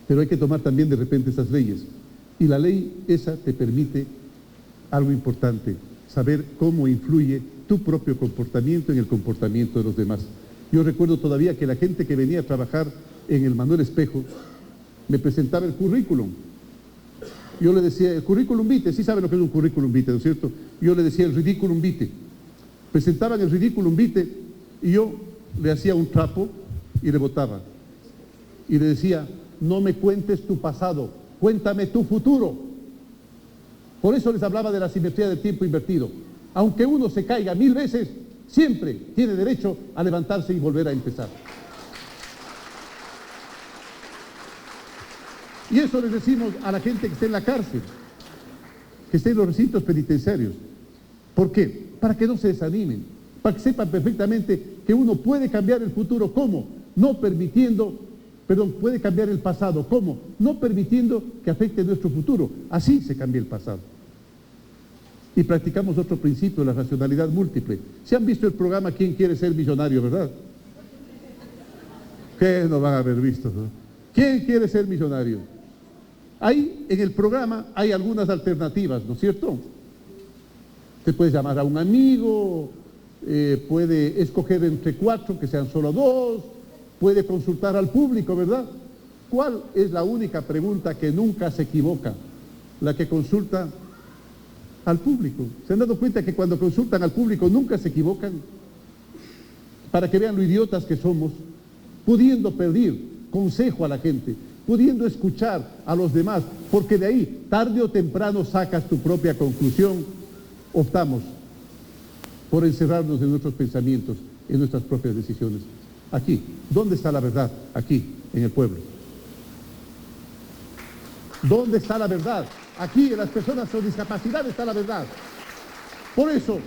pero hay que tomar también de repente esas leyes. Y la ley esa te permite algo importante, saber cómo influye tu propio comportamiento en el comportamiento de los demás. Yo recuerdo todavía que la gente que venía a trabajar en el Manuel Espejo me presentaba el currículum. Yo le decía, el currículum vitae, sí saben lo que es un currículum vitae, ¿no es cierto? Yo le decía el ridiculum vitae. Presentaban el ridiculum vitae y yo le hacía un trapo y le votaba. Y le decía, no me cuentes tu pasado, cuéntame tu futuro. Por eso les hablaba de la simetría del tiempo invertido. Aunque uno se caiga 1000 veces, siempre tiene derecho a levantarse y volver a empezar. Y eso les decimos a la gente que está en la cárcel, que está en los recintos penitenciarios. ¿Por qué? Para que no se desanimen, para que sepan perfectamente que uno puede cambiar el futuro. ¿Cómo? No permitiendo, puede cambiar el pasado. ¿Cómo? No permitiendo que afecte nuestro futuro. Así se cambia el pasado. Y practicamos otro principio, la racionalidad múltiple. ¿Se han visto el programa ¿Quién quiere ser millonario?, verdad? ¿Qué no van a haber visto, no? ¿Quién quiere ser millonario? Ahí en el programa hay algunas alternativas, ¿no es cierto? Te puedes llamar a un amigo, puede escoger entre 4, que sean solo 2, puede consultar al público, ¿verdad? ¿Cuál es la única pregunta que nunca se equivoca? La que consulta al público. ¿Se han dado cuenta que cuando consultan al público nunca se equivocan? Para que vean lo idiotas que somos, pudiendo pedir consejo a la gente, pudiendo escuchar a los demás, porque de ahí, tarde o temprano, sacas tu propia conclusión. Optamos por encerrarnos en nuestros pensamientos, en nuestras propias decisiones. Aquí, ¿dónde está la verdad? Aquí, en el pueblo. ¿Dónde está la verdad? Aquí, en las personas con discapacidad está la verdad. Por eso,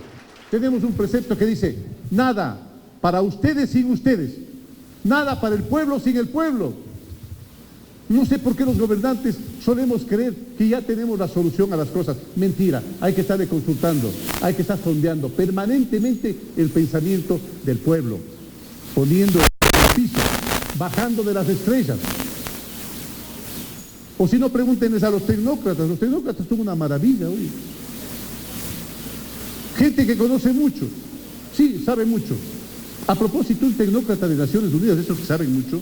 tenemos un precepto que dice, nada para ustedes sin ustedes, nada para el pueblo sin el pueblo. No sé por qué los gobernantes solemos creer que ya tenemos la solución a las cosas. Mentira, hay que estarle consultando, hay que estar sondeando permanentemente el pensamiento del pueblo, poniendo el piso, bajando de las estrellas. O si no, pregúntenles a los tecnócratas son una maravilla hoy. Gente que conoce mucho, sí, sabe mucho. A propósito, un tecnócrata de Naciones Unidas, esos que saben mucho,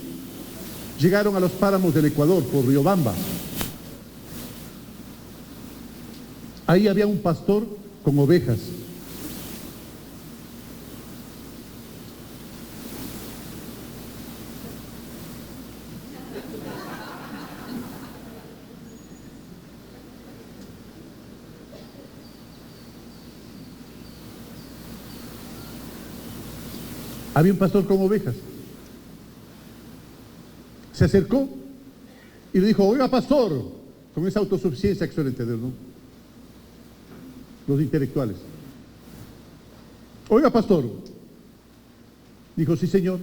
llegaron a los páramos del Ecuador por Riobamba. Ahí había un pastor con ovejas. Había un pastor con ovejas. Se acercó y le dijo, oiga pastor, con esa autosuficiencia que suelen tener, ¿no?, los intelectuales. Oiga pastor, dijo, sí señor.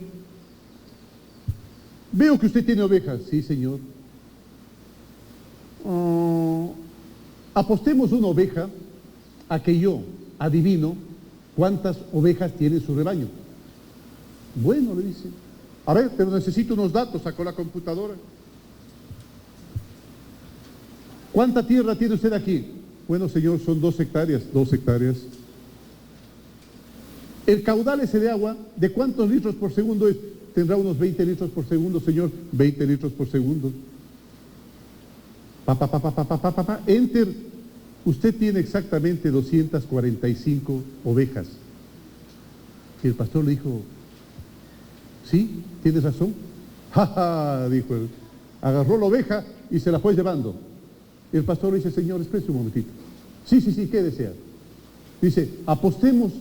Veo que usted tiene ovejas. Sí señor. Apostemos una oveja a que yo adivino cuántas ovejas tiene su rebaño. Bueno, le dice. A ver, pero necesito unos datos. Sacó la computadora. ¿Cuánta tierra tiene usted aquí? Bueno, señor, son 2 hectáreas. 2 hectáreas. El caudal ese de agua, ¿de cuántos litros por segundo es? Tendrá unos 20 litros por segundo, señor. 20 litros por segundo. Enter. Usted tiene exactamente 245 ovejas. Y el pastor le dijo, sí, tienes razón. Ja, ja, dijo él. Agarró la oveja y se la fue llevando. El pastor le dice, señor, espérese un momentito. Sí, ¿qué desea? Dice, apostemos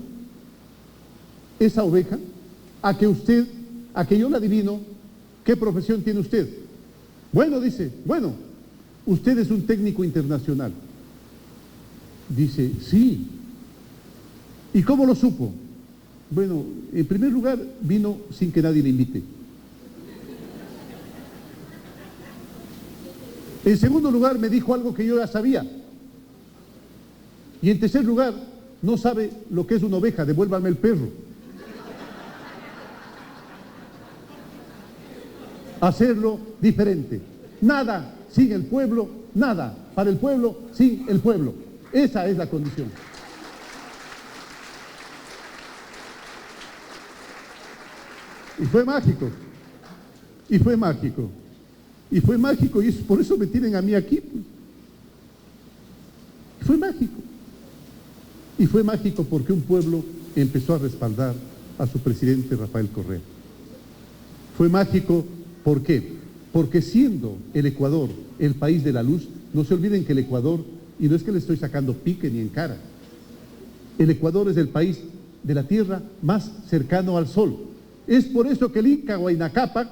esa oveja a que yo la adivino, ¿qué profesión tiene usted? Bueno, dice, usted es un técnico internacional. Dice, sí. ¿Y cómo lo supo? Bueno, en primer lugar, vino sin que nadie le invite. En segundo lugar, me dijo algo que yo ya sabía. Y en tercer lugar, no sabe lo que es una oveja, devuélvame el perro. Hacerlo diferente. Nada sin el pueblo, nada para el pueblo sin el pueblo. Esa es la condición. Y fue mágico. Y fue mágico. Y fue mágico, y por eso me tienen a mí aquí. Y fue mágico. Y fue mágico porque un pueblo empezó a respaldar a su presidente Rafael Correa. Fue mágico, ¿por qué? Porque siendo el Ecuador el país de la luz, no se olviden que el Ecuador, y no es que le estoy sacando pique ni en cara, el Ecuador es el país de la tierra más cercano al sol. Es por eso que el Inca Huayna Cápac,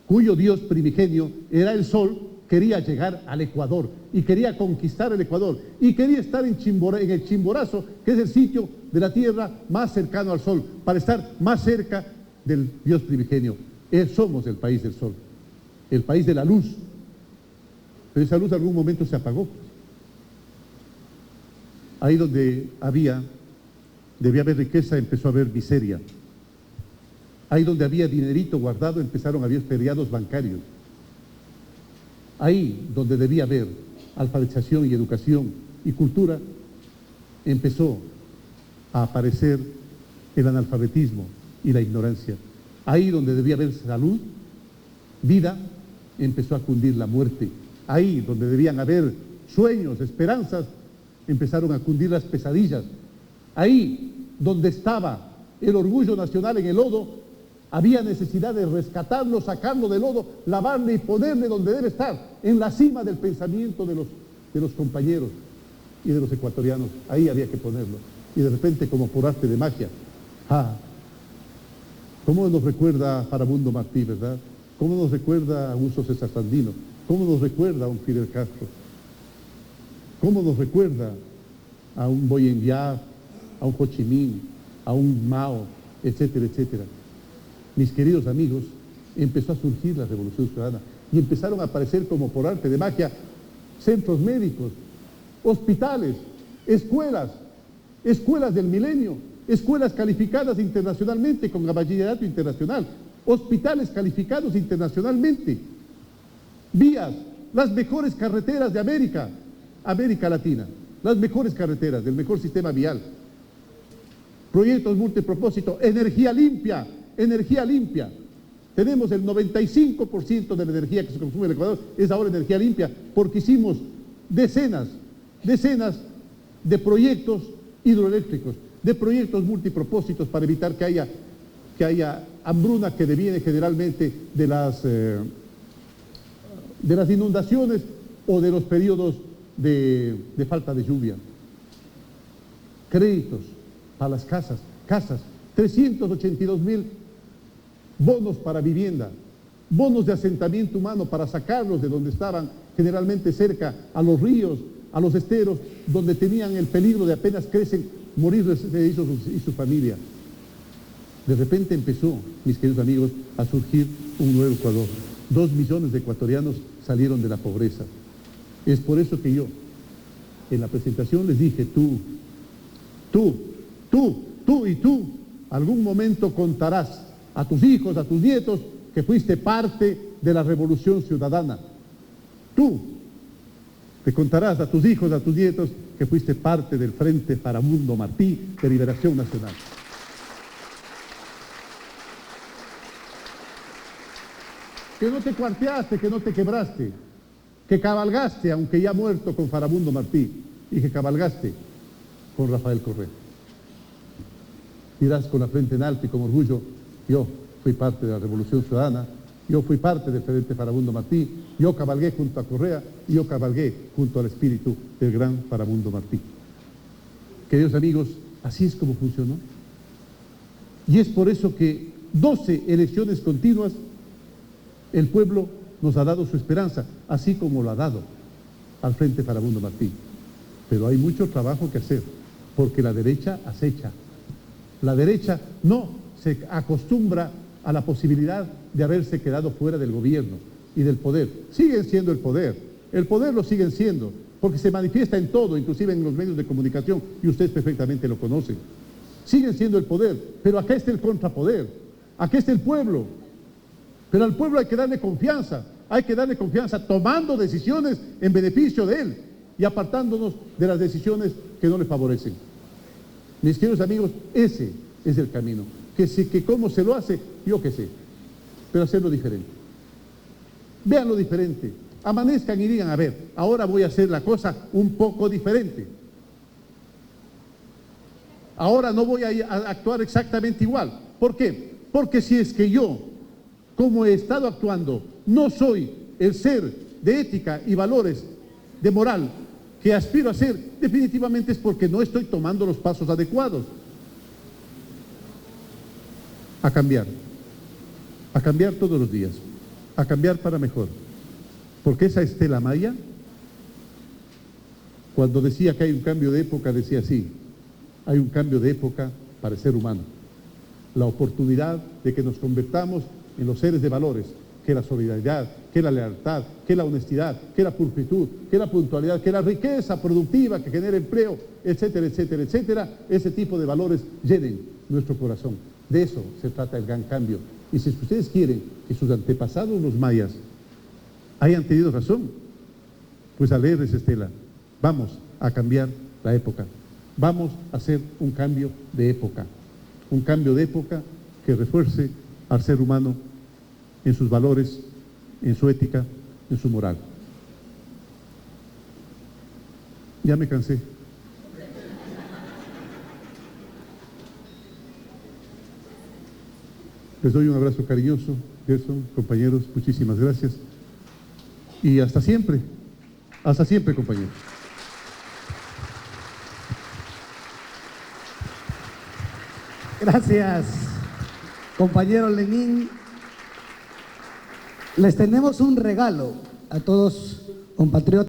cuyo dios primigenio era el sol, quería llegar al Ecuador y quería conquistar el Ecuador y quería estar en el Chimborazo, que es el sitio de la tierra más cercano al sol, para estar más cerca del dios primigenio. Somos el país del sol, el país de la luz. Pero esa luz en algún momento se apagó. Ahí donde debía haber riqueza, empezó a haber miseria. Ahí donde había dinerito guardado, empezaron a haber feriados bancarios. Ahí donde debía haber alfabetización y educación y cultura, empezó a aparecer el analfabetismo y la ignorancia. Ahí donde debía haber salud, vida, empezó a cundir la muerte. Ahí donde debían haber sueños, esperanzas, empezaron a cundir las pesadillas. Ahí donde estaba el orgullo nacional en el lodo, había necesidad de rescatarlo, sacarlo del lodo, lavarle y ponerle donde debe estar, en la cima del pensamiento de los compañeros y de los ecuatorianos. Ahí había que ponerlo. Y de repente, como por arte de magia, ¿cómo nos recuerda a Farabundo Martí, verdad? ¿Cómo nos recuerda a Augusto César Sandino? ¿Cómo nos recuerda a un Fidel Castro? ¿Cómo nos recuerda a un Boyen Yah, a un Ho Chi Minh, a un Mao, etcétera, etcétera? Mis queridos amigos, empezó a surgir la Revolución Ciudadana y empezaron a aparecer como por arte de magia centros médicos, hospitales, escuelas del milenio, escuelas calificadas internacionalmente con bachillerato internacional, hospitales calificados internacionalmente, vías, las mejores carreteras de América Latina, las mejores carreteras, del mejor sistema vial, proyectos multipropósito, energía limpia. Tenemos el 95% de la energía que se consume en el Ecuador, es ahora energía limpia, porque hicimos decenas de proyectos hidroeléctricos, de proyectos multipropósitos para evitar que haya hambruna que deviene generalmente de las inundaciones o de los periodos de falta de lluvia. Créditos para las casas, 382.000 bonos para vivienda, bonos de asentamiento humano para sacarlos de donde estaban, generalmente cerca a los ríos, a los esteros, donde tenían el peligro de apenas crecen, morir de ellos y su familia. De repente empezó, mis queridos amigos, a surgir un nuevo Ecuador. 2 millones de ecuatorianos salieron de la pobreza. Es por eso que yo, en la presentación les dije, tú y tú, algún momento contarás a tus hijos, a tus nietos, que fuiste parte de la Revolución Ciudadana. Tú te contarás a tus hijos, a tus nietos, que fuiste parte del Frente Farabundo Martí de Liberación Nacional. Que no te cuarteaste, que no te quebraste, que cabalgaste, aunque ya muerto, con Farabundo Martí, y que cabalgaste con Rafael Correa. Dirás con la frente en alto y con orgullo, yo fui parte de la Revolución Ciudadana, yo fui parte del Frente Farabundo Martí, yo cabalgué junto a Correa y yo cabalgué junto al espíritu del gran Farabundo Martí. Queridos amigos, así es como funcionó. Y es por eso que 12 elecciones continuas el pueblo nos ha dado su esperanza, así como lo ha dado al Frente Farabundo Martí. Pero hay mucho trabajo que hacer, porque la derecha acecha. La derecha no se acostumbra a la posibilidad de haberse quedado fuera del gobierno y del poder. Siguen siendo el poder lo siguen siendo, porque se manifiesta en todo, inclusive en los medios de comunicación, y ustedes perfectamente lo conocen. Siguen siendo el poder, pero acá está el contrapoder, acá está el pueblo. Pero al pueblo hay que darle confianza tomando decisiones en beneficio de él y apartándonos de las decisiones que no le favorecen. Mis queridos amigos, ese es el camino. Que cómo se lo hace, yo qué sé, pero hacerlo diferente. Véanlo diferente, amanezcan y digan, a ver, ahora voy a hacer la cosa un poco diferente. Ahora no voy a actuar exactamente igual. ¿Por qué? Porque si es que yo como he estado actuando, no soy el ser de ética y valores, de moral, que aspiro a ser, definitivamente es porque no estoy tomando los pasos adecuados. A cambiar todos los días, a cambiar para mejor. Porque esa Estela Maya, cuando decía que hay un cambio de época, decía así: hay un cambio de época para el ser humano. La oportunidad de que nos convertamos en los seres de valores, que la solidaridad, que la lealtad, que la honestidad, que la pulcritud, que la puntualidad, que la riqueza productiva que genera empleo, etcétera, etcétera, etcétera, ese tipo de valores llenen nuestro corazón. De eso se trata el gran cambio. Y si ustedes quieren que sus antepasados, los mayas, hayan tenido razón, pues a leerles Estela, vamos a cambiar la época. Vamos a hacer un cambio de época. Un cambio de época que refuerce al ser humano en sus valores, en su ética, en su moral. Ya me cansé. Les doy un abrazo cariñoso, Gerson, compañeros, muchísimas gracias. Y hasta siempre, compañeros. Gracias, compañero Lenín. Les tenemos un regalo a todos, compatriotas.